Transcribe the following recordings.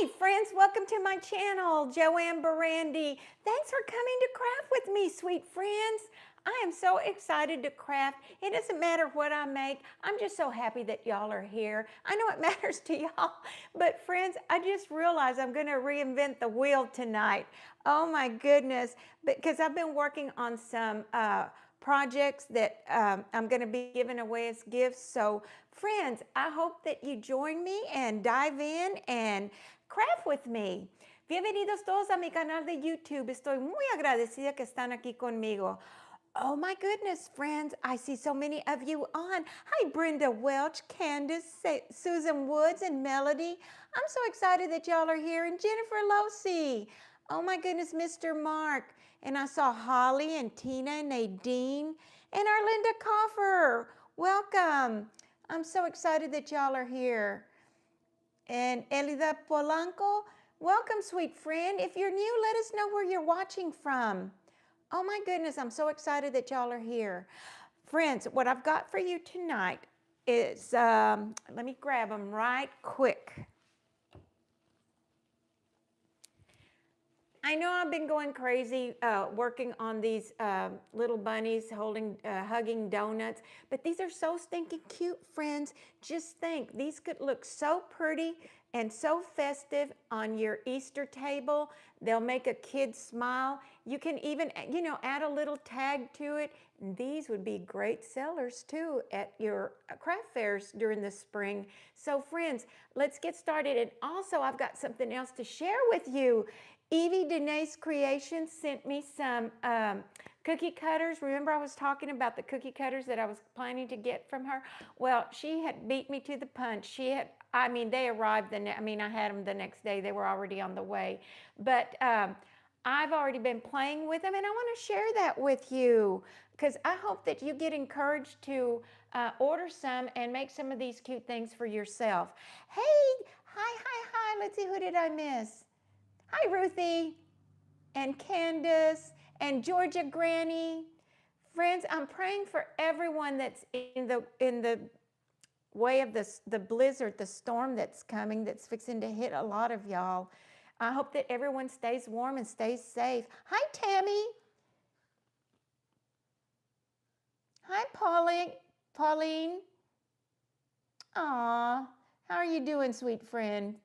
Hey friends, welcome to my channel, Joanne Barandi. Thanks for coming to craft with me, sweet friends. I am so excited to craft. It doesn't matter what I make. I'm just so happy that y'all are here. I know it matters to y'all, but friends, I just realized I'm going to reinvent the wheel tonight. Oh my goodness, because I've been working on some projects that I'm going to be giving away as gifts. So friends, I hope that you join me and dive in and craft with me. Bienvenidos todos a mi canal de YouTube. Estoy muy agradecida que están aquí conmigo. Oh my goodness, friends, I see so many of you on. Hi, Brenda Welch, Candace, Susan Woods, and Melody. I'm so excited that y'all are here. And Jennifer Losey. Oh my goodness, Mr. Mark. And I saw Holly and Tina and Nadine and Arlinda Coffer. Welcome. I'm so excited that y'all are here. And Elida Polanco, welcome, sweet friend. If you're new, let us know where you're watching from. Oh my goodness, I'm so excited that y'all are here. Friends, what I've got for you tonight is, let me grab them right quick. I know I've been going crazy working on these little bunnies hugging donuts, but these are so stinking cute, friends. Just think, these could look so pretty and so festive on your Easter table. They'll make a kid smile. You can even, add a little tag to it. These would be great sellers too at your craft fairs during the spring. So friends, let's get started. And also I've got something else to share with you. Evie Danae's Creations sent me some cookie cutters. Remember I was talking about the cookie cutters that I was planning to get from her? Well, she had beat me to the punch. They arrived I had them the next day. They were already on the way. But I've already been playing with them, and I want to share that with you because I hope that you get encouraged to order some and make some of these cute things for yourself. Hey, hi. Let's see, who did I miss? Hi, Ruthie and Candace and Georgia Granny. Friends, I'm praying for everyone that's in the way of the blizzard, the storm that's coming, that's fixing to hit a lot of y'all. I hope that everyone stays warm and stays safe. Hi, Tammy. Hi, Pauline. Aw, how are you doing, sweet friend?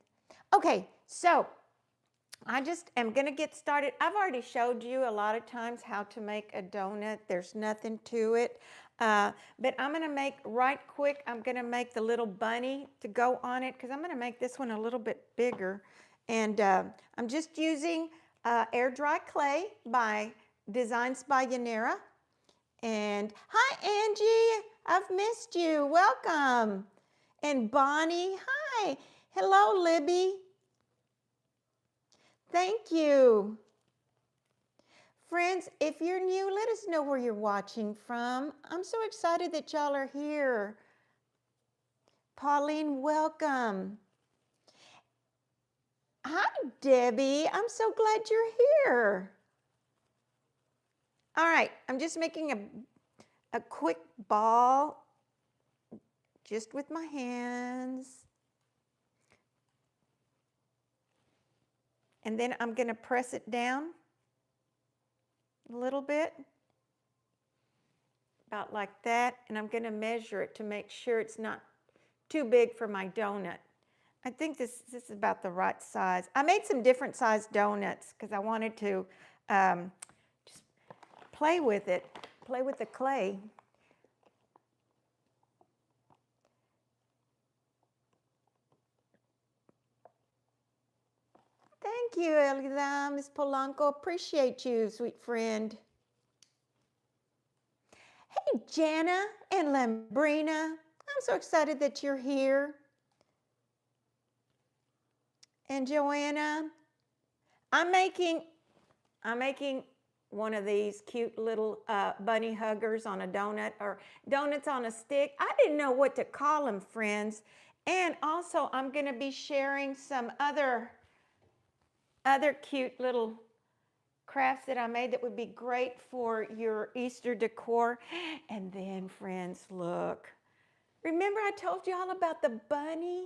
Okay, so I just am going to get started. I've already showed you a lot of times how to make a donut. There's nothing to it. But I'm going to make right quick, I'm going to make the little bunny to go on it because I'm going to make this one a little bit bigger. And I'm just using air dry clay by Designs by Yanera. And hi, Angie. I've missed you. Welcome. And Bonnie. Hi. Hello, Libby. Thank you. Friends, if you're new, let us know where you're watching from. I'm so excited that y'all are here. Pauline, welcome. Hi, Debbie. I'm so glad you're here. All right, I'm just making a quick ball just with my hands. And then I'm going to press it down a little bit, about like that. And I'm going to measure it to make sure it's not too big for my donut. I think this is about the right size. I made some different sized donuts because I wanted to just play with it, play with the clay. Thank you, Elida, Ms. Polanco. Appreciate you, sweet friend. Hey, Jana and Lambrina. I'm so excited that you're here. And Joanna, I'm making one of these cute little bunny huggers on a donut, or donuts on a stick. I didn't know what to call them, friends. And also I'm going to be sharing some other cute little crafts that I made that would be great for your Easter decor. And then, friends, look. Remember I told you all about the bunny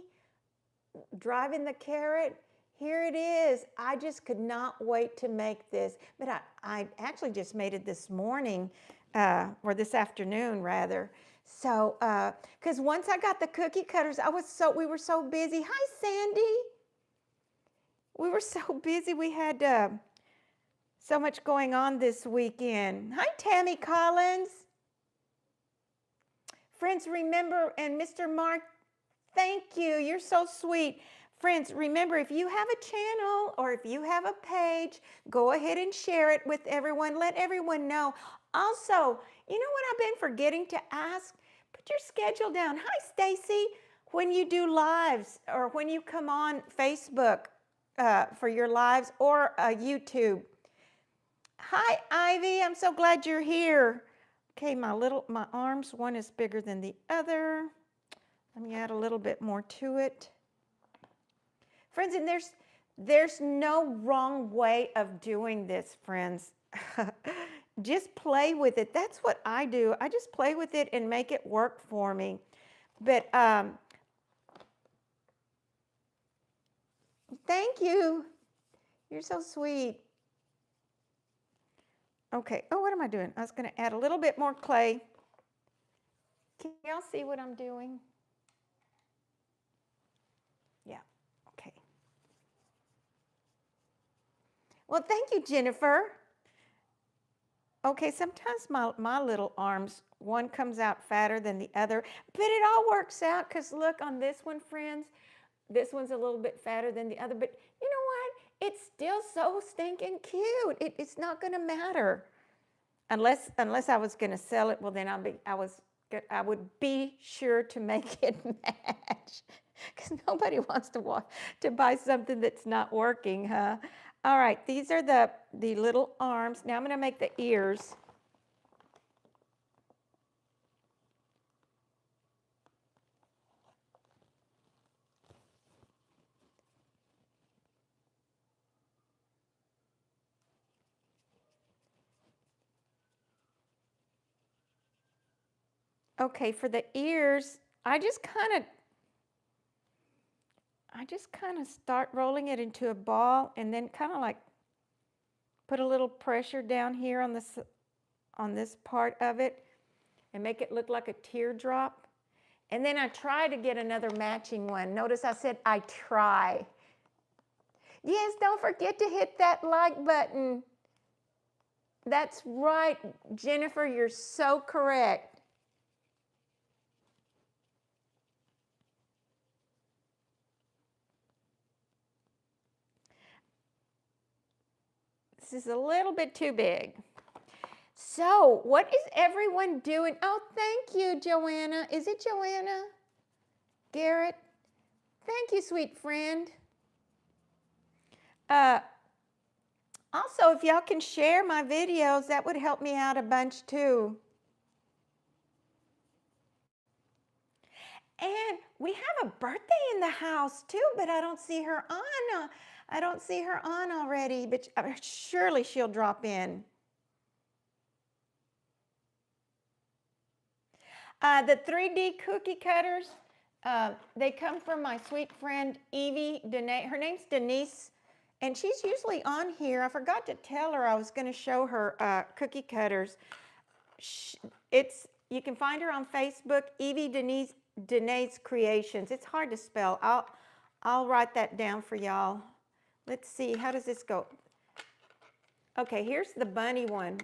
driving the carrot? Here it is. I just could not wait to make this, but I actually just made it this morning, or this afternoon rather. So, because once I got the cookie cutters, we were so busy. Hi, Sandy. We were so busy. We had so much going on this weekend. Hi, Tammy Collins. Friends, remember, and Mr. Mark, thank you. You're so sweet. Friends, remember, if you have a channel or if you have a page, go ahead and share it with everyone. Let everyone know. Also, you know what I've been forgetting to ask? Put your schedule down. Hi, Stacy. When you do lives or when you come on Facebook for your lives or YouTube. Hi, Ivy. I'm so glad you're here. Okay, my arms, one is bigger than the other. Let me add a little bit more to it. Friends, and there's no wrong way of doing this, friends. Just play with it. That's what I do. I just play with it and make it work for me. But thank you. You're so sweet. Okay. Oh, what am I doing? I was going to add a little bit more clay. Can y'all see what I'm doing? Yeah. Okay. Well, thank you, Jennifer. Okay, sometimes my little arms, one comes out fatter than the other, but it all works out because look on this one, friends, this one's a little bit fatter than the other, but you know what? It's still so stinking cute. It's not going to matter unless I was going to sell it. Well, then I would be sure to make it match because nobody wants to buy something that's not working, huh? All right, these are the little arms. Now I'm going to make the ears. Okay, for the ears, I just kind of start rolling it into a ball and then kind of like put a little pressure down here on this part of it and make it look like a teardrop. And then I try to get another matching one. Notice I said I try. Yes, don't forget to hit that like button. That's right, Jennifer, you're so correct. This is a little bit too big. So, what is everyone doing? Oh, thank you, Joanna. Is it Joanna? Garrett? Thank you, sweet friend. Also, if y'all can share my videos, that would help me out a bunch too. And we have a birthday in the house too, but I don't see her on. I don't see her on already, but surely she'll drop in. The 3D cookie cutters, they come from my sweet friend Evie Denise. Her name's Denise, and she's usually on here. I forgot to tell her I was going to show her cookie cutters. You can find her on Facebook, Evie Denise Creations. It's hard to spell. I'll write that down for y'all. Let's see, how does this go? Okay, here's the bunny one.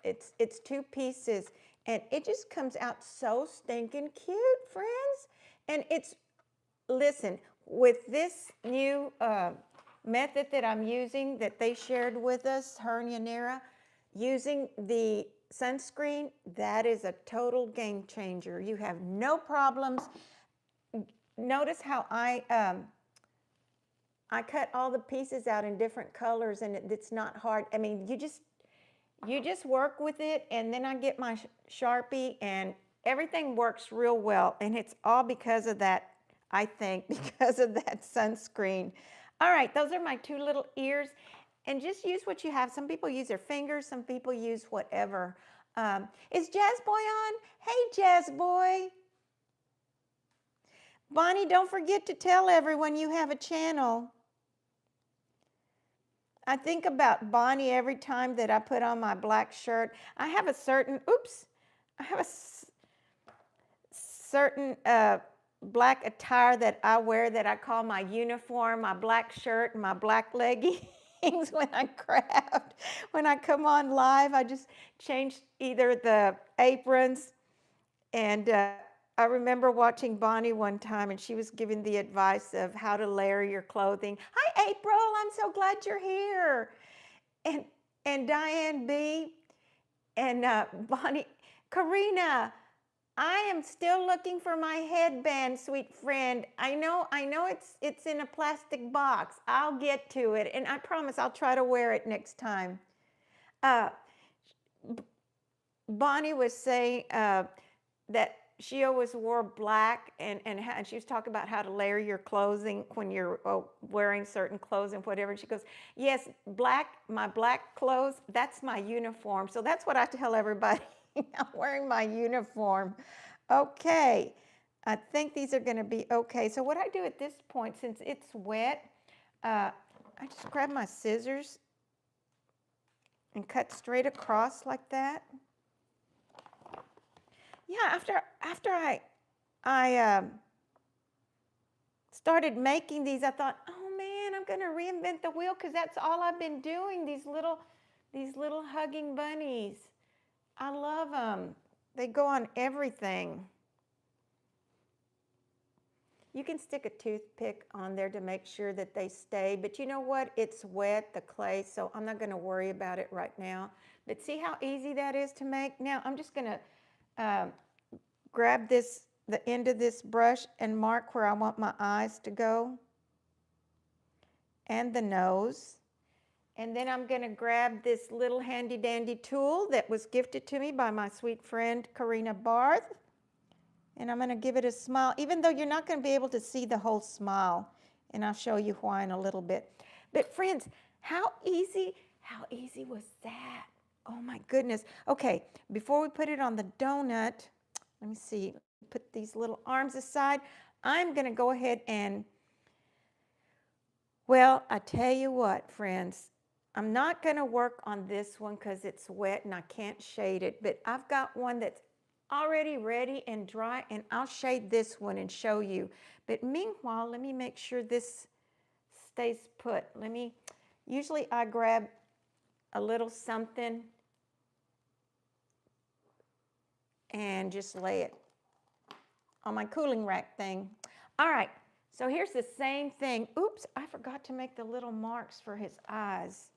It's 2 pieces, and it just comes out so stinking cute, friends. And listen, with this new method that I'm using that they shared with us, her and Yanira, using the sunscreen, that is a total game changer. You have no problems. Notice how I cut all the pieces out in different colors, and it's not hard. I mean, you just work with it, and then I get my Sharpie, and everything works real well, and it's all because of that, I think, because of that sunscreen. All right, those are my 2 little ears, and just use what you have. Some people use their fingers, some people use whatever. Is Jazz Boy on? Hey, Jazz Boy. Bonnie, don't forget to tell everyone you have a channel. I think about Bonnie every time that I put on my black shirt. I have a certain, oops, I have a certain black attire that I wear that I call my uniform, my black shirt and my black leggings when I craft. When I come on live, I just change either the aprons and I remember watching Bonnie one time and she was giving the advice of how to layer your clothing. Hi, April, I'm so glad you're here. And, and Diane B. and Bonnie, Karina, I am still looking for my headband, sweet friend. I know it's in a plastic box. I'll get to it, and I promise I'll try to wear it next time. Uh, Bonnie was saying that she always wore black, and she was talking about how to layer your clothing when you're wearing certain clothes and whatever. And she goes, yes, my black clothes, that's my uniform. So that's what I tell everybody. I'm wearing my uniform. Okay, I think these are going to be okay. So what I do at this point, since it's wet, I just grab my scissors and cut straight across like that. Yeah, after I started making these, I thought, oh man, I'm going to reinvent the wheel because that's all I've been doing. These little hugging bunnies. I love them. They go on everything. You can stick a toothpick on there to make sure that they stay, but you know what? It's wet, the clay, so I'm not going to worry about it right now. But see how easy that is to make? Now I'm just going to grab the end of this brush and mark where I want my eyes to go and the nose. And then I'm going to grab this little handy dandy tool that was gifted to me by my sweet friend Karina Barth. And I'm going to give it a smile, even though you're not going to be able to see the whole smile. And I'll show you why in a little bit. But friends, how easy was that? Oh my goodness. Okay, before we put it on the donut, let me see, put these little arms aside. I'm going to go ahead and, well, I tell you what, friends, I'm not going to work on this one because it's wet and I can't shade it, but I've got one that's already ready and dry, and I'll shade this one and show you. But meanwhile, let me make sure this stays put. Usually I grab a little something and just lay it on my cooling rack thing. All right, so here's the same thing. Oops, I forgot to make the little marks for his eyes.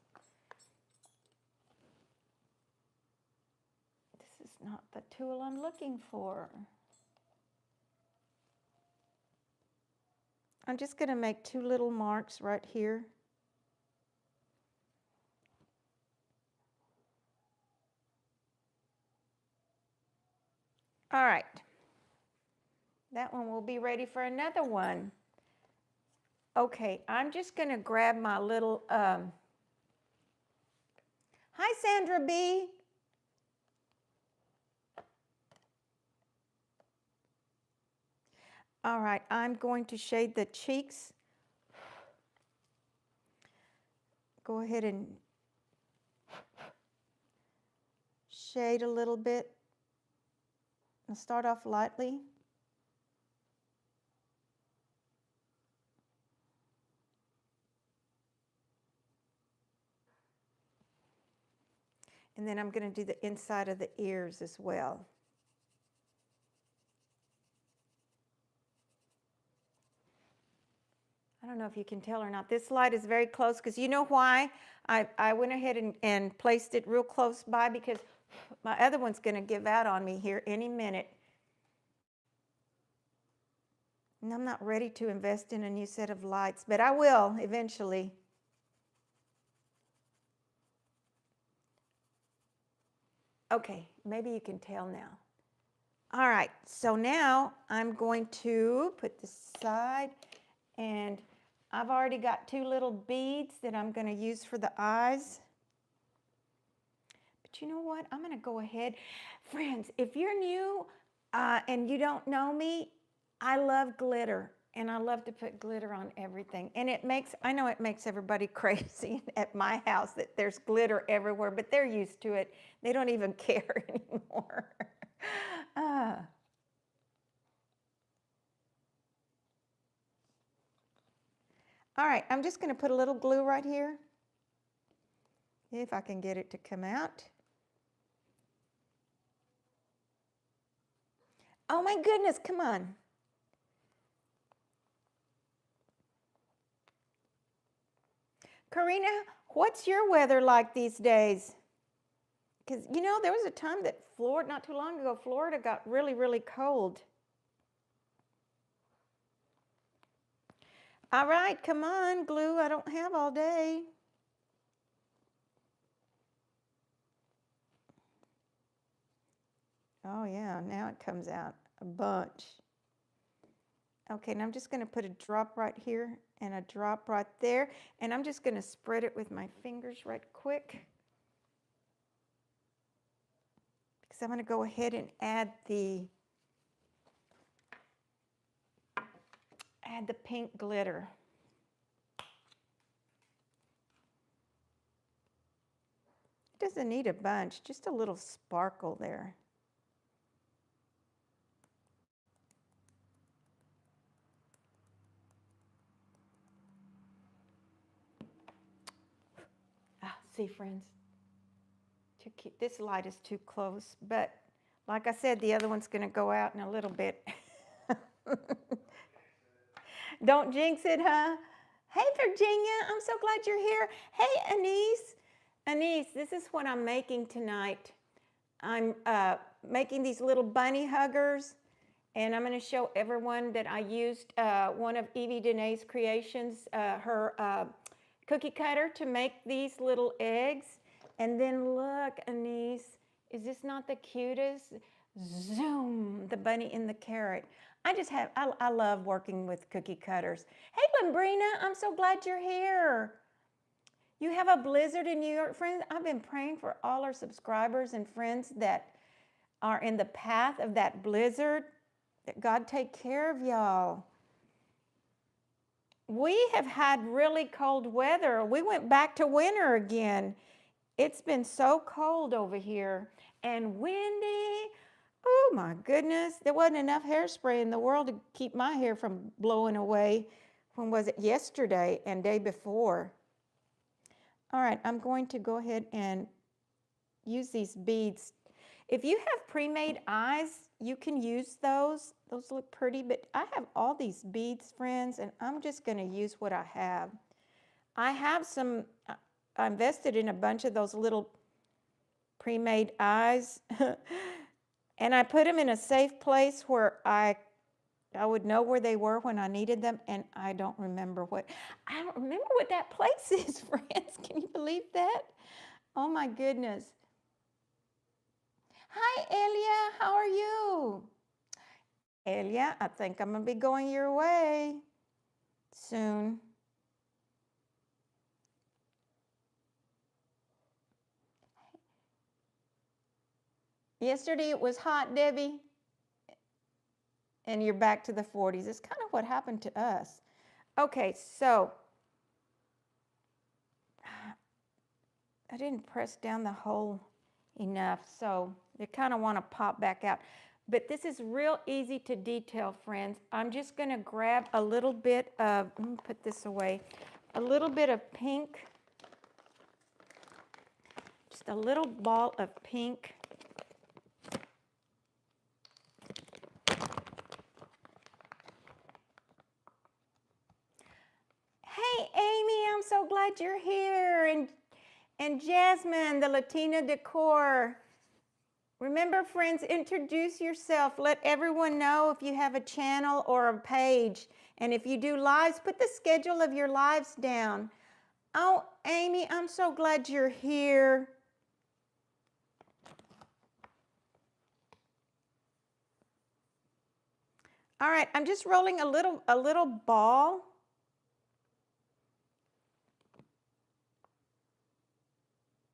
This is not the tool I'm looking for. I'm just going to make two little marks right here. All right. That one will be ready for another one. Okay, I'm just going to grab my little, hi Sandra B. All right, I'm going to shade the cheeks. Go ahead and shade a little bit. I'll start off lightly. And then I'm going to do the inside of the ears as well. I don't know if you can tell or not. This light is very close because you know why? I went ahead and placed it real close by because my other one's going to give out on me here any minute. And I'm not ready to invest in a new set of lights, but I will eventually. Okay, maybe you can tell now. All right, so now I'm going to put this aside, and I've already got two little beads that I'm going to use for the eyes. But you know what? I'm going to go ahead. Friends, if you're new and you don't know me, I love glitter. And I love to put glitter on everything. And it makes, I know it makes everybody crazy at my house that there's glitter everywhere, but they're used to it. They don't even care anymore. Ah. All right, I'm just going to put a little glue right here. If I can get it to come out. Oh my goodness, come on. Karina, what's your weather like these days? Because, you know, there was a time that Florida, not too long ago, Florida got really, really cold. All right, come on, glue. I don't have all day. Oh, yeah, now it comes out a bunch. Okay, and I'm just going to put a drop right here and a drop right there. And I'm just going to spread it with my fingers right quick. Because I'm going to go ahead and add the pink glitter. It doesn't need a bunch, just a little sparkle there. Ah, see, friends, too cute. This light is too close, but like I said, the other one's going to go out in a little bit. Don't jinx it, huh? Hey, Virginia, I'm so glad you're here. Hey, Anise. Anise, this is what I'm making tonight. I'm making these little bunny huggers, and I'm going to show everyone that I used one of Evie Danae's creations, her cookie cutter, to make these little eggs. And then look, Anise, is this not the cutest? Zoom, the bunny in the carrot. I love working with cookie cutters. Hey, Lambrina, I'm so glad you're here. You have a blizzard in New York, friends. I've been praying for all our subscribers and friends that are in the path of that blizzard, that God take care of y'all. We have had really cold weather. We went back to winter again. It's been so cold over here and windy. Oh my goodness, there wasn't enough hairspray in the world to keep my hair from blowing away. When was it? Yesterday and day before. All right, I'm going to go ahead and use these beads. If you have pre-made eyes, you can use those. Those look pretty, but I have all these beads, friends, and I'm just going to use what I have. I have some, I invested in a bunch of those little pre-made eyes, and I put them in a safe place where I would know where they were when I needed them, and I don't remember what that place is, friends. Can you believe that? Oh my goodness. Hi, Elia. How are you? Elia, I think I'm going to be going your way soon. Yesterday it was hot, Debbie, and you're back to the 40s. It's kind of what happened to us. Okay, so I didn't press down the hole enough, so they kind of want to pop back out. But this is real easy to detail, friends. I'm just going to grab a little bit of, let me put this away, a little bit of pink, just a little ball of pink. Hey, Amy, I'm so glad you're here. And Jasmine, the Latina Decor. Remember, friends, introduce yourself. Let everyone know if you have a channel or a page. And if you do lives, put the schedule of your lives down. Oh, Amy, I'm so glad you're here. All right, I'm just rolling a little ball.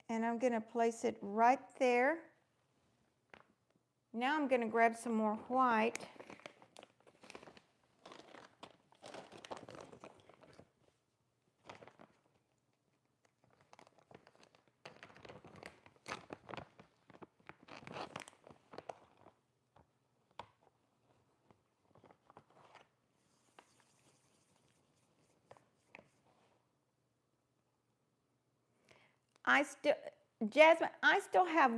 And I'm going to place it right there. Now I'm going to grab some more white. Jasmine, I still have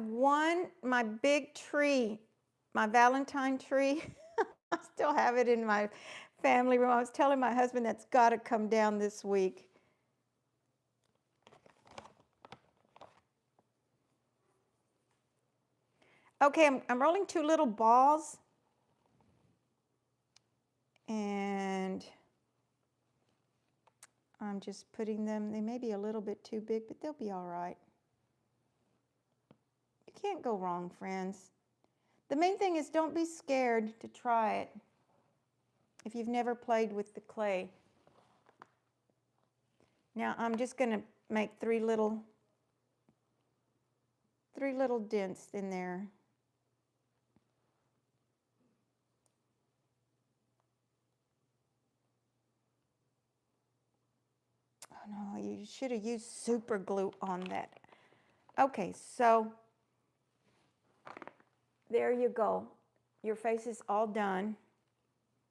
my big tree, my Valentine tree. I still have it in my family room. I was telling my husband that's got to come down this week. Okay, I'm rolling 2 little balls. And I'm just putting them, they may be a little bit too big, but they'll be all right. You can't go wrong, friends. The main thing is don't be scared to try it if you've never played with the clay. Now I'm just going to make 3 little dents in there. Oh no, you should have used super glue on that. Okay, so there you go. Your face is all done.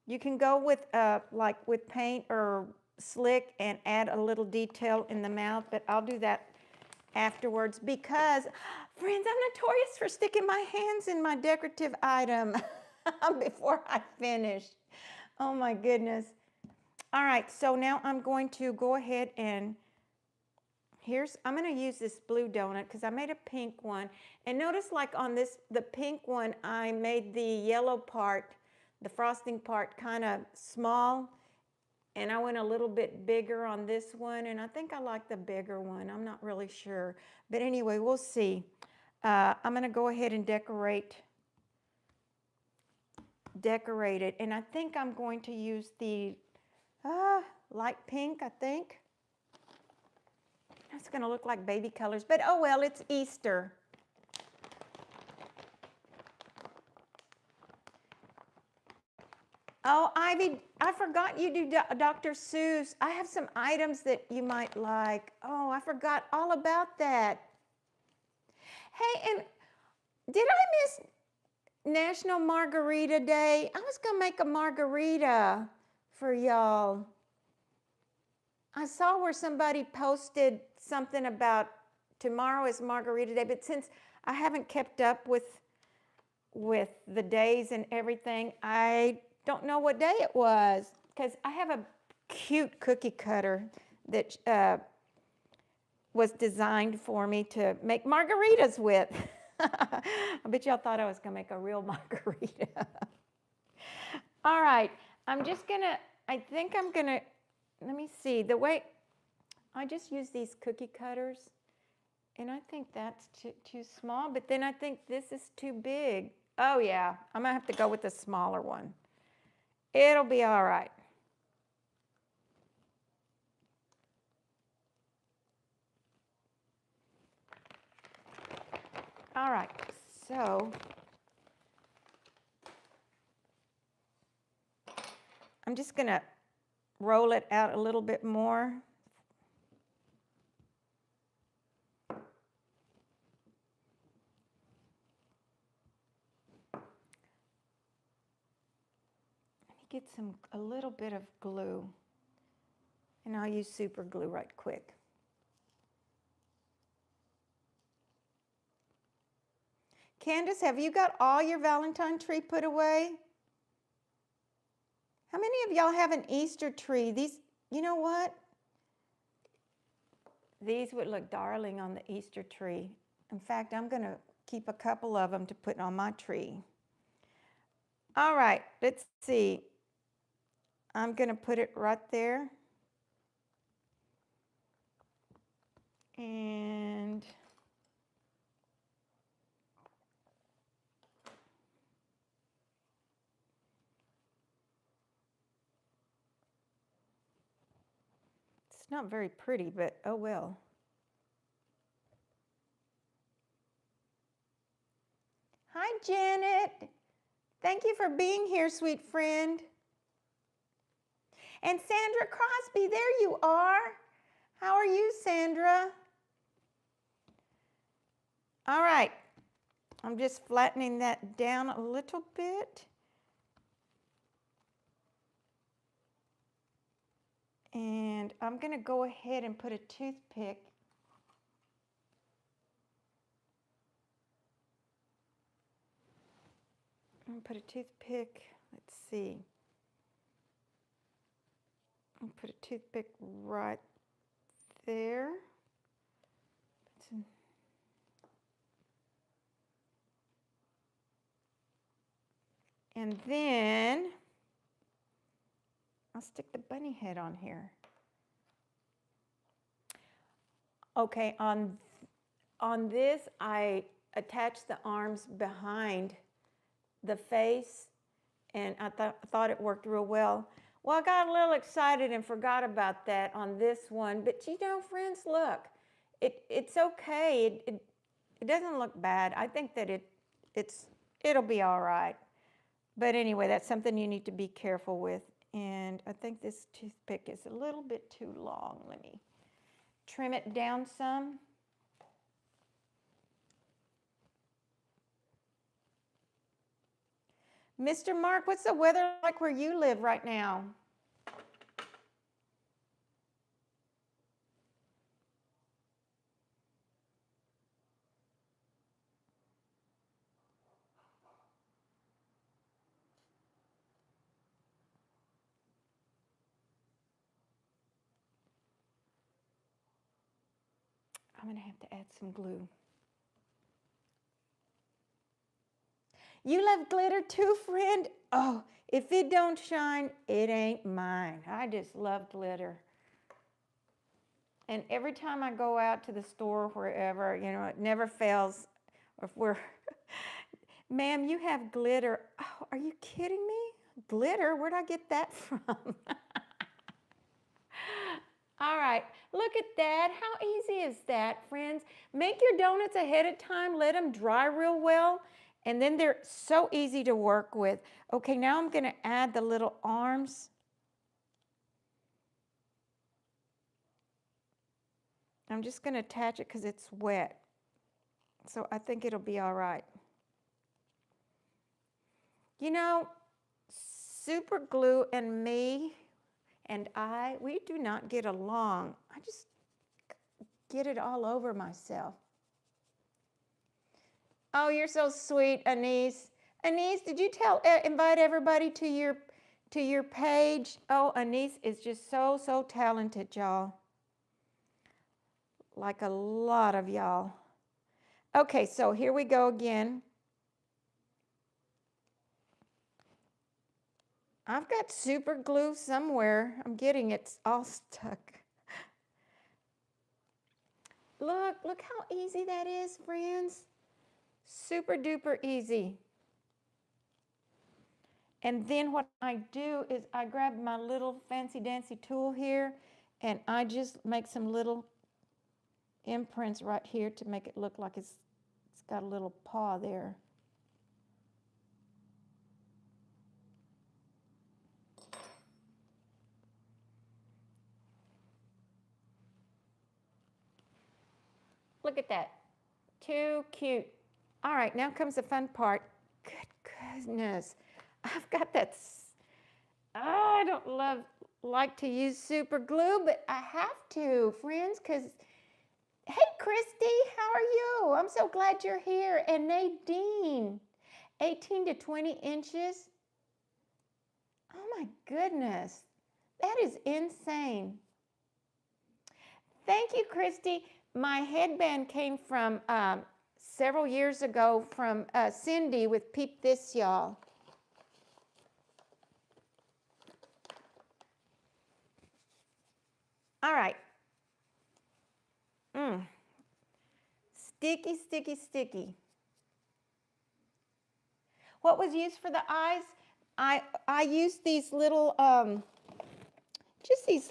You can go with like with paint or slick and add a little detail in the mouth, but I'll do that afterwards because, friends, I'm notorious for sticking my hands in my decorative item before I finish. Oh my goodness. All right, so now I'm going to go ahead and I'm going to use this blue donut because I made a pink one. And notice like on the pink one, I made the yellow part, the frosting part kind of small. And I went a little bit bigger on this one. And I think I like the bigger one. I'm not really sure. But anyway, we'll see. I'm going to go ahead and decorate it. And I think I'm going to use the light pink, I think. It's going to look like baby colors, but oh well, it's Easter. Oh, Ivy, I forgot you do Dr. Seuss. I have some items that you might like. Oh, I forgot all about that. Hey, and did I miss National Margarita Day? I was going to make a margarita for y'all. I saw where somebody posted something about tomorrow is Margarita Day, but since I haven't kept up with the days and everything, I don't know what day it was because I have a cute cookie cutter that was designed for me to make margaritas with. I bet y'all thought I was going to make a real margarita. All right, I think I'm going to, let me see, the way, I just use these cookie cutters, and I think that's too small, but then I think this is too big. Oh yeah, I'm going to have to go with the smaller one. It'll be all right. All right, so I'm just going to roll it out a little bit more. Get a little bit of glue, and I'll use super glue right quick. Candace, have you got all your Valentine tree put away? How many of y'all have an Easter tree? These, you know what? These would look darling on the Easter tree. In fact, I'm going to keep a couple of them to put on my tree. All right, let's see. I'm going to put it right there. And it's not very pretty, but oh well. Hi, Janet. Thank you for being here, sweet friend. And Sandra Crosby, there you are. How are you, Sandra? All right. I'm just flattening that down a little bit. And I'm going to go ahead and put a toothpick I'm gonna put a toothpick, let's see. I'll put a toothpick right there. And then I'll stick the bunny head on here. Okay, on this, I attached the arms behind the face, and I thought it worked real well. Well, I got a little excited and forgot about that on this one, but you know, friends, look, it's okay. It doesn't look bad. I think that it'll be all right. But anyway, that's something you need to be careful with. And I think this toothpick is a little bit too long. Let me trim it down some. Mr. Mark, what's the weather like where you live right now? I'm going to have to add some glue. You love glitter too, friend? Oh, if it don't shine, it ain't mine. I just love glitter. And every time I go out to the store, wherever, you know, it never fails. Or if we're, ma'am, you have glitter. Oh, are you kidding me? Glitter? Where'd I get that from? All right, look at that. How easy is that, friends? Make your donuts ahead of time. Let them dry real well. And then they're so easy to work with. Okay, now I'm going to add the little arms. I'm just going to attach it because it's wet. So I think it'll be all right. You know, super glue and me and we do not get along. I just get it all over myself. Oh, you're so sweet, Anise. Anise, did you invite everybody to your page? Oh, Anise is just so talented, y'all. Like a lot of y'all. Okay, so here we go again. I've got super glue somewhere. I'm getting it all stuck. Look how easy that is, friends. Super duper easy. And then what I do is I grab my little fancy dancy tool here and I just make some little imprints right here to make it look like it's got a little paw there. Look at that. Too cute. All right, now comes the fun part. Good goodness. I've got that. I don't like to use super glue, but I have to, friends, because, hey, Christy, how are you? I'm so glad you're here. And Nadine, 18 to 20 inches. Oh, my goodness. That is insane. Thank you, Christy. My headband came from several years ago from Cindy with Peep This, y'all. All right. Sticky, sticky, sticky. What was used for the eyes? I used these little, just these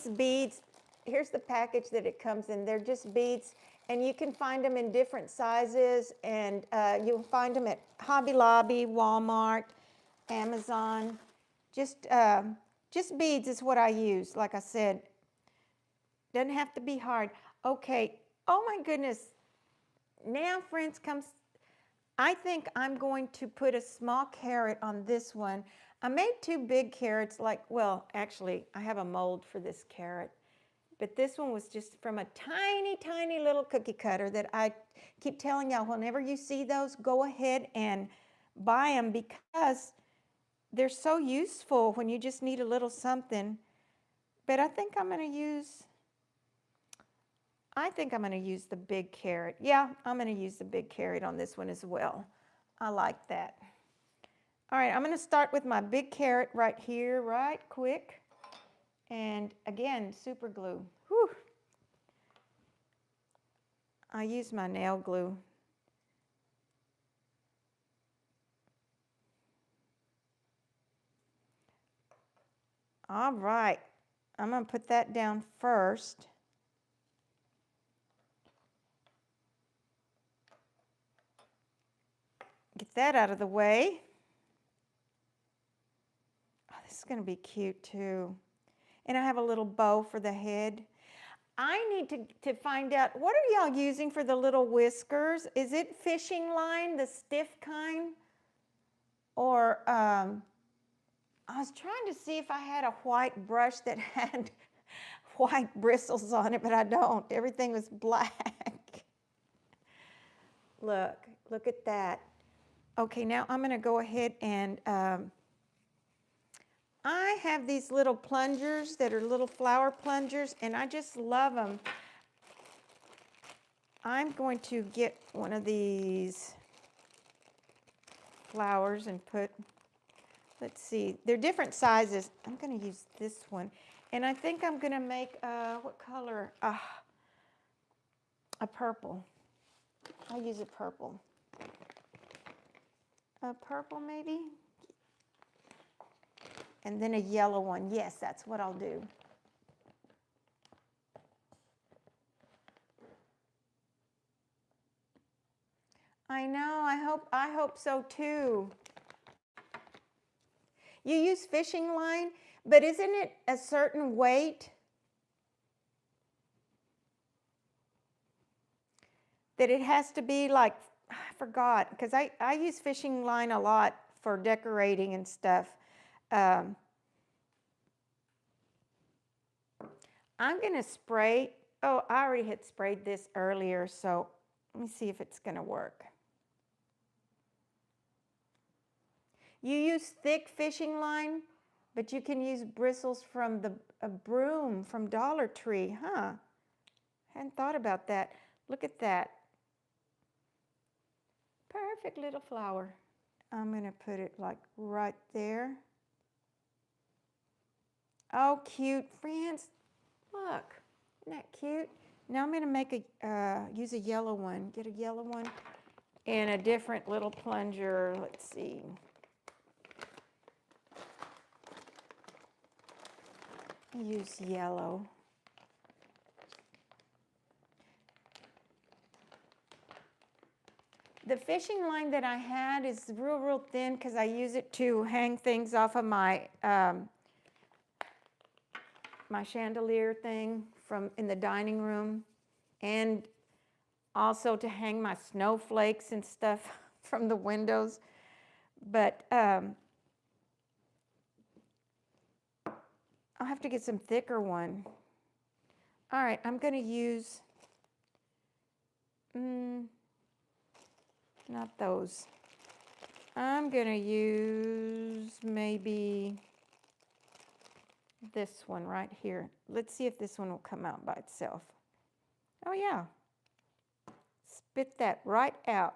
beads. Here's the package that it comes in. They're just beads, and you can find them in different sizes, and you'll find them at Hobby Lobby, Walmart, Amazon. Just beads is what I use, like I said. Doesn't have to be hard. Okay, oh my goodness. Now, friends, I think I'm going to put a small carrot on this one. I made two big carrots, well, actually, I have a mold for this carrot. But this one was just from a tiny, tiny little cookie cutter that I keep telling y'all, whenever you see those, go ahead and buy them because they're so useful when you just need a little something. But I think I'm going to use the big carrot. Yeah, I'm going to use the big carrot on this one as well. I like that. All right, I'm going to start with my big carrot right here, right quick. And again, super glue. Whew. I use my nail glue. All right, I'm going to put that down first. Get that out of the way. Oh, this is going to be cute too. And I have a little bow for the head. I need to find out, what are y'all using for the little whiskers? Is it fishing line, the stiff kind? Or I was trying to see if I had a white brush that had white bristles on it, but I don't. Everything was black. Look at that. Okay, now I'm going to go ahead and I have these little plungers that are little flower plungers, and I just love them. I'm going to get one of these flowers and put, let's see, they're different sizes. I'm going to use this one. And I think I'm going to make, what color? A purple. I'll use a purple. A purple maybe? And then a yellow one. Yes, that's what I'll do. I know, I hope so too. You use fishing line, but isn't it a certain weight that it has to be like, I forgot, because I use fishing line a lot for decorating and stuff. I'm going to spray, oh, I already had sprayed this earlier, so let me see if it's going to work. You use thick fishing line, but you can use bristles from a broom from Dollar Tree, huh? Hadn't thought about that. Look at that. Perfect little flower. I'm going to put it like right there. Oh, cute, friends. Look, isn't that cute? Now I'm going to make use a yellow one. Get a yellow one and a different little plunger. Let's see. Use yellow. The fishing line that I had is real thin because I use it to hang things off of my my chandelier thing from in the dining room, and also to hang my snowflakes and stuff from the windows. But I'll have to get some thicker one. All right, I'm going to use, not those. I'm going to use maybe this one right here. Let's see if this one will come out by itself. Oh yeah. Spit that right out.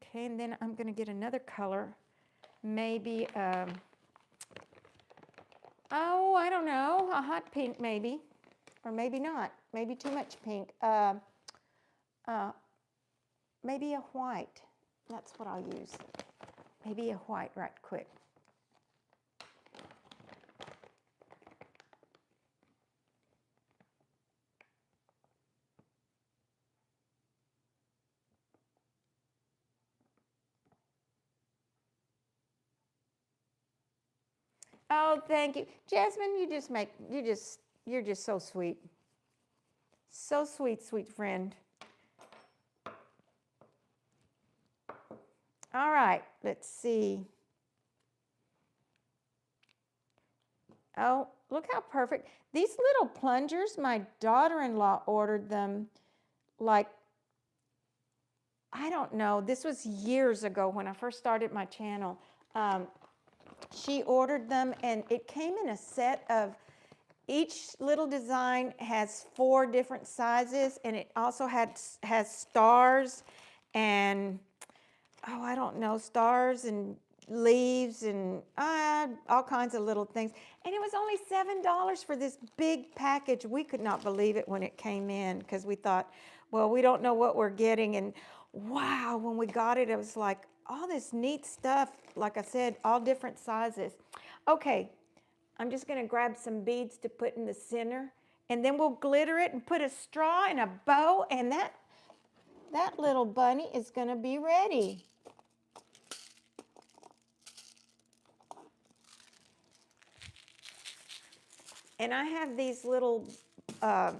Okay, and then I'm going to get another color. Maybe, oh, I don't know, a hot pink maybe. Or maybe not. Maybe too much pink. Maybe a white. That's what I'll use. Maybe a white right quick. Oh, thank you. Jasmine, you're just so sweet. So sweet, sweet friend. All right, let's see. Oh, look how perfect. These little plungers, my daughter-in-law ordered them like, I don't know, this was years ago when I first started my channel. Um, she ordered them and it came in a set of, each little design has 4 different sizes, and it also has stars and, oh, I don't know, stars and leaves and all kinds of little things. And it was only $7 for this big package. We could not believe it when it came in because we thought, well, we don't know what we're getting. And wow, when we got it, it was like all this neat stuff. Like I said, all different sizes. Okay, I'm just going to grab some beads to put in the center, and then we'll glitter it and put a straw and a bow, and that little bunny is going to be ready. And I have these little uh,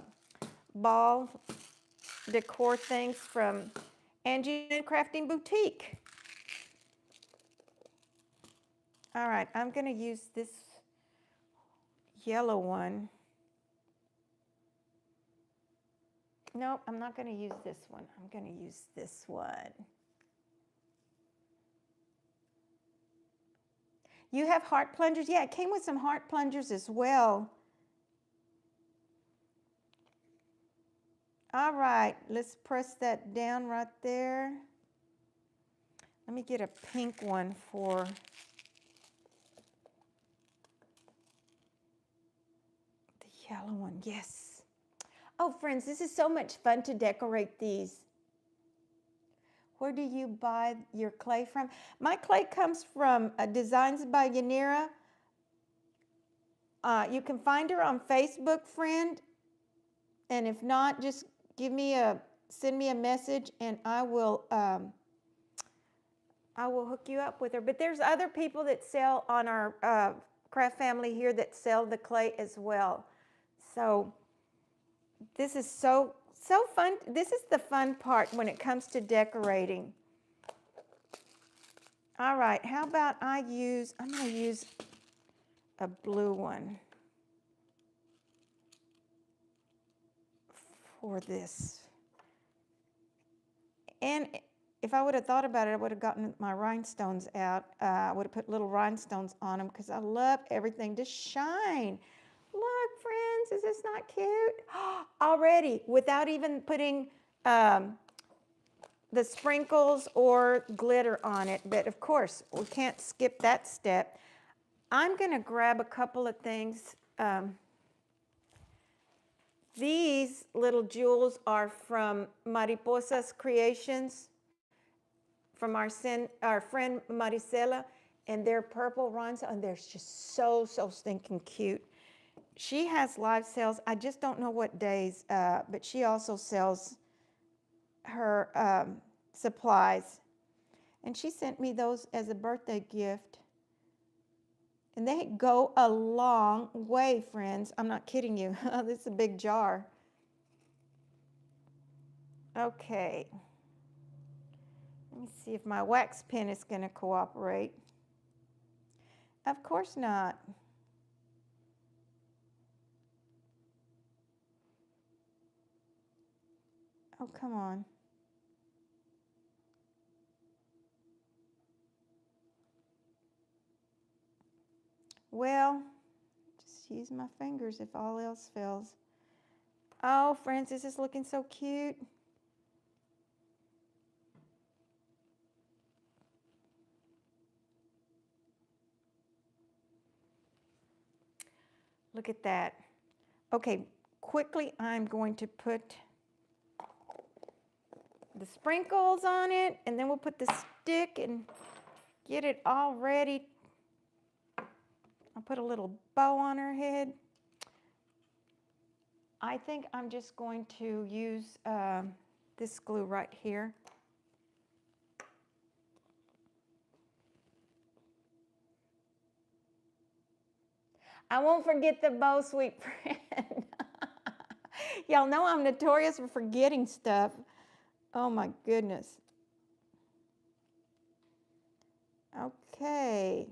ball decor things from Angie Crafting Boutique. All right, I'm going to use this yellow one. Nope, I'm not going to use this one. I'm going to use this one. You have heart plungers? Yeah, it came with some heart plungers as well. All right, let's press that down right there. Let me get a pink one for the yellow one. Yes. Oh, friends, this is so much fun to decorate these. Where do you buy your clay from? My clay comes from Designs by Yanira. You can find her on Facebook, friend. And if not, just send me a message, and I will hook you up with her. But there's other people that sell on our craft family here that sell the clay as well. So this is so fun. This is the fun part when it comes to decorating. All right, how about I'm going to use a blue one for this. And if I would have thought about it, I would have gotten my rhinestones out. I would have put little rhinestones on them because I love everything to shine. Look, friends, is this not cute? Already, without even putting the sprinkles or glitter on it. But of course, we can't skip that step. I'm going to grab a couple of things. These little jewels are from Mariposa's Creations, from our friend Maricela, and they're purple rhinestones, and they're just so stinking cute. She has live sales. I just don't know what days, but she also sells her supplies. And she sent me those as a birthday gift. And they go a long way, friends. I'm not kidding you. This is a big jar. Okay. Let me see if my wax pen is going to cooperate. Of course not. Oh, come on. Well, just use my fingers if all else fails. Oh, friends, this is looking so cute. Look at that. Okay, quickly I'm going to put the sprinkles on it, and then we'll put the stick and get it all ready. I'll put a little bow on her head. I think I'm just going to use this glue right here. I won't forget the bow, sweet friend. Y'all know I'm notorious for forgetting stuff. Oh my goodness. Okay.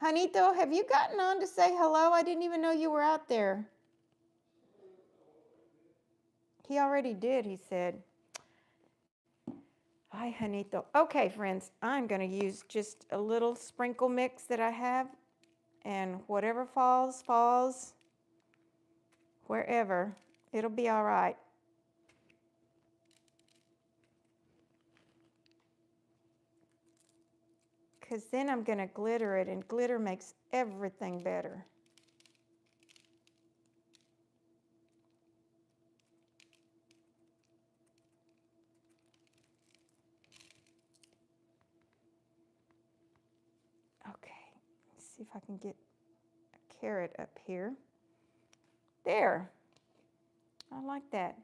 Juanito, have you gotten on to say hello? I didn't even know you were out there. He already did, he said. Hi, Juanito. Okay, friends, I'm going to use just a little sprinkle mix that I have, and whatever falls, falls. Wherever. It'll be all right. Because then I'm going to glitter it, and glitter makes everything better. Okay, let's see if I can get a carrot up here. There. I like that.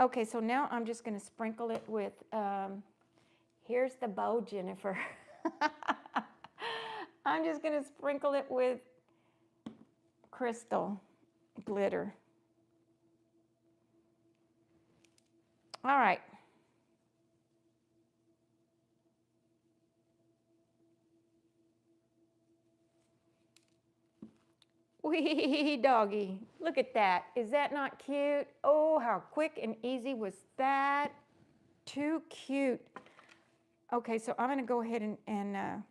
Okay, so now I'm just going to sprinkle it with, here's the bow, Jennifer. I'm just going to sprinkle it with crystal glitter. All right. Wee doggy. Look at that. Is that not cute? Oh, how quick and easy was that? Too cute. Okay, so I'm going to go ahead and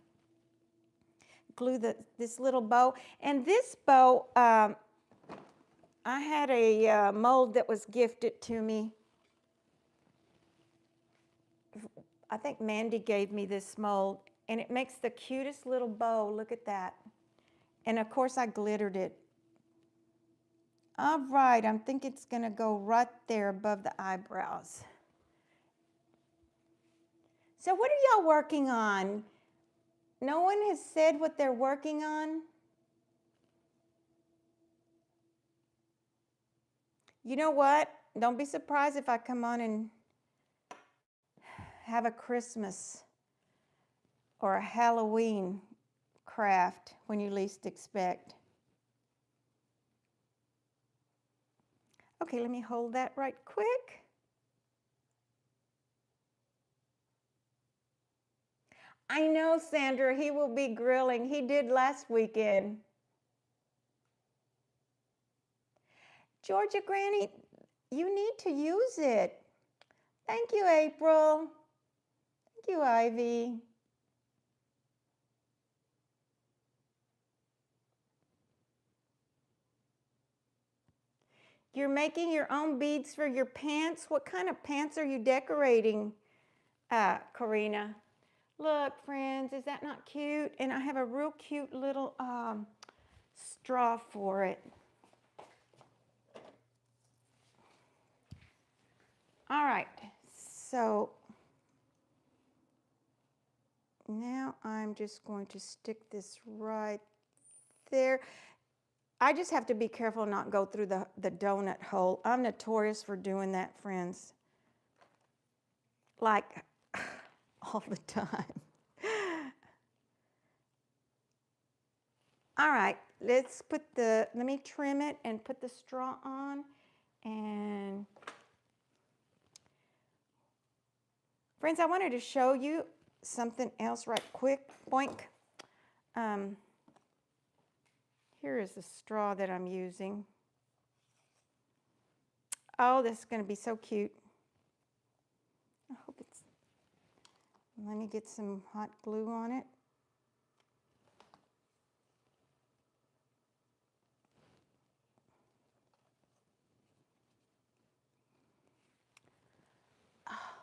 glue this little bow. And this bow, I had a mold that was gifted to me. I think Mandy gave me this mold, and it makes the cutest little bow. Look at that. And of course I glittered it. All right, I think it's going to go right there above the eyebrows. So what are y'all working on? No one has said what they're working on? You know what? Don't be surprised if I come on and have a Christmas or a Halloween craft when you least expect. Okay, let me hold that right quick. I know, Sandra, he will be grilling. He did last weekend. Georgia Granny, you need to use it. Thank you, April. Thank you, Ivy. You're making your own beads for your pants? What kind of pants are you decorating, Karina? Look, friends, is that not cute? And I have a real cute little straw for it. All right, so now I'm just going to stick this right there. I just have to be careful not go through the donut hole. I'm notorious for doing that, friends. Like all the time. All right, let's put let me trim it and put the straw on. And friends, I wanted to show you something else right quick. Boink. Here is the straw that I'm using. Oh, this is going to be so cute. I hope it's, let me get some hot glue on it.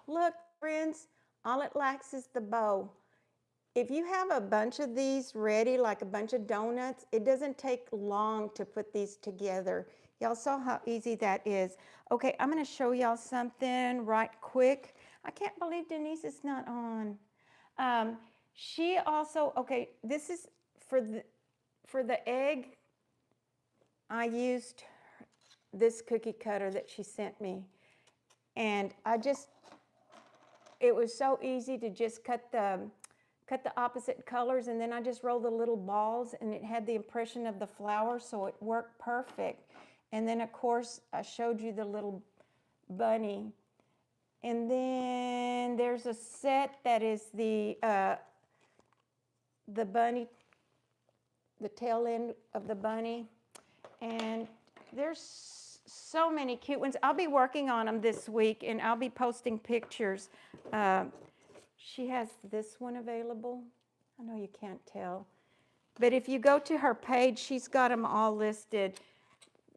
Look, friends, all it lacks is the bow. If you have a bunch of these ready, like a bunch of donuts, it doesn't take long to put these together. Y'all saw how easy that is. Okay, I'm going to show y'all something right quick. I can't believe Denise is not on. She also, okay, this is for the egg. I used this cookie cutter that she sent me. And it was so easy to just cut the opposite colors, and then I just rolled the little balls, and it had the impression of the flower, so it worked perfect. And then of course I showed you the little bunny. And then there's a set that is the bunny the tail end of the bunny. And there's so many cute ones. I'll be working on them this week, and I'll be posting pictures. She has this one available. I know you can't tell, but if you go to her page, she's got them all listed.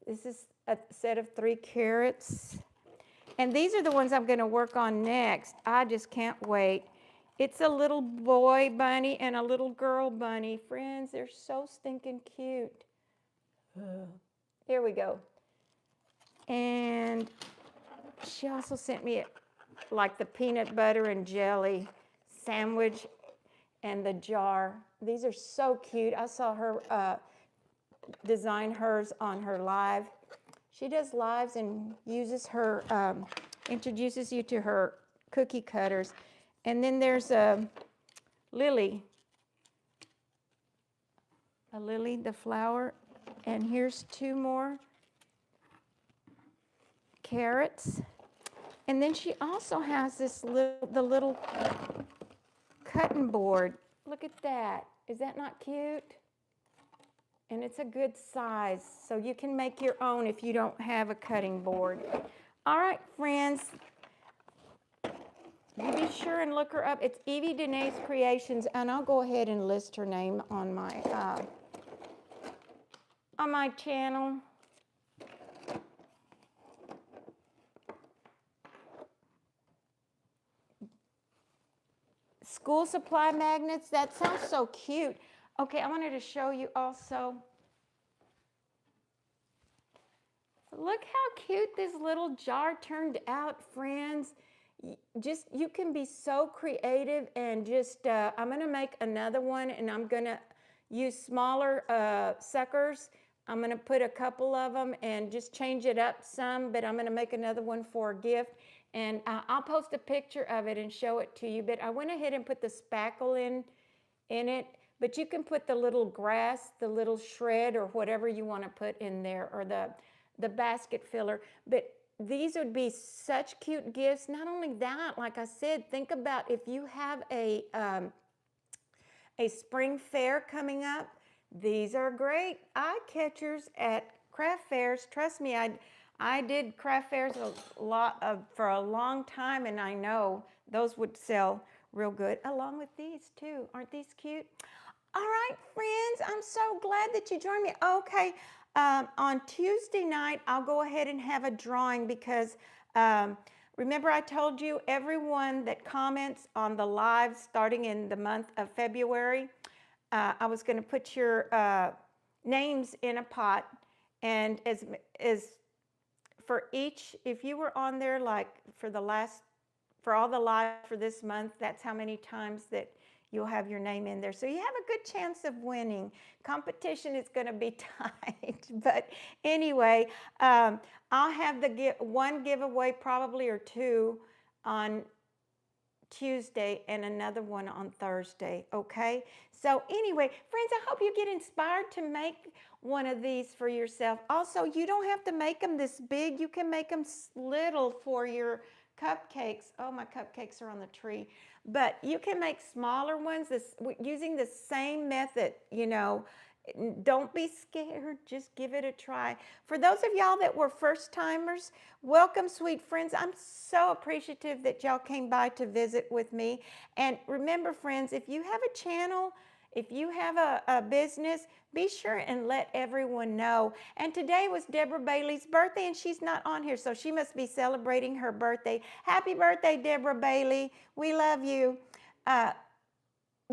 This is a set of 3 carats. And these are the ones I'm going to work on next. I just can't wait. It's a little boy bunny and a little girl bunny. Friends, they're so stinking cute. Here we go. And she also sent me like the peanut butter and jelly sandwich and the jar. These are so cute. I saw her design hers on her live. She does lives and uses her, introduces you to her cookie cutters. And then there's a lily, the flower. And here's 2 more carrots. And then she also has this the little cutting board. Look at that. Is that not cute? And it's a good size, so you can make your own if you don't have a cutting board. All right, friends. You be sure and look her up. It's Evie Danae's Creations, and I'll go ahead and list her name on my channel. School supply magnets. That sounds so cute. Okay, I wanted to show you also. Look how cute this little jar turned out, friends. Just, you can be so creative and just, I'm going to make another one, and I'm going to use smaller suckers. I'm going to put a couple of them and just change it up some, but I'm going to make another one for a gift. And I'll post a picture of it and show it to you. But I went ahead and put the spackle in it. But you can put the little grass, the little shred, or whatever you want to put in there, or the basket filler. But these would be such cute gifts. Not only that, like I said, think about if you have a spring fair coming up. These are great eye catchers at craft fairs. Trust me, I did craft fairs for a long time, and I know those would sell real good, along with these too. Aren't these cute? All right, friends, I'm so glad that you joined me. Okay, on Tuesday night, I'll go ahead and have a drawing because remember I told you everyone that comments on the live starting in the month of February, I was going to put your names in a pot, and as for each, if you were on there like for all the lives for this month, that's how many times that you'll have your name in there. So you have a good chance of winning. Competition is going to be tight. But anyway, I'll have one giveaway probably or 2 on Tuesday and another one on Thursday, okay? So anyway, friends, I hope you get inspired to make one of these for yourself. Also, you don't have to make them this big. You can make them little for your cupcakes. Oh, my cupcakes are on the tree. But you can make smaller ones using the same method, you know. Don't be scared. Just give it a try. For those of y'all that were first timers, welcome, sweet friends. I'm so appreciative that y'all came by to visit with me. And remember, friends, if you have a channel, if you have a business, be sure and let everyone know. And today was Deborah Bailey's birthday, and she's not on here, so she must be celebrating her birthday. Happy birthday, Deborah Bailey. We love you.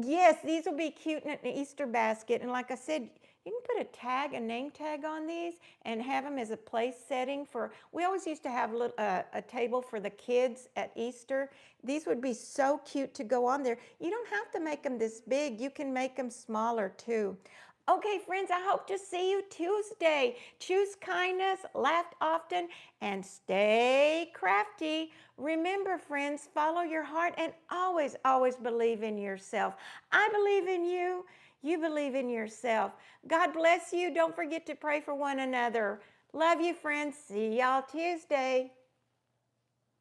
Yes, these will be cute in an Easter basket. And like I said, you can put a name tag on these and have them as a place setting for, we always used to have a table for the kids at Easter. These would be so cute to go on there. You don't have to make them this big. You can make them smaller too. Okay, friends, I hope to see you Tuesday. Choose kindness, laugh often, and stay crafty. Remember, friends, follow your heart and always, always believe in yourself. I believe in you. You believe in yourself. God bless you. Don't forget to pray for one another. Love you, friends. See y'all Tuesday.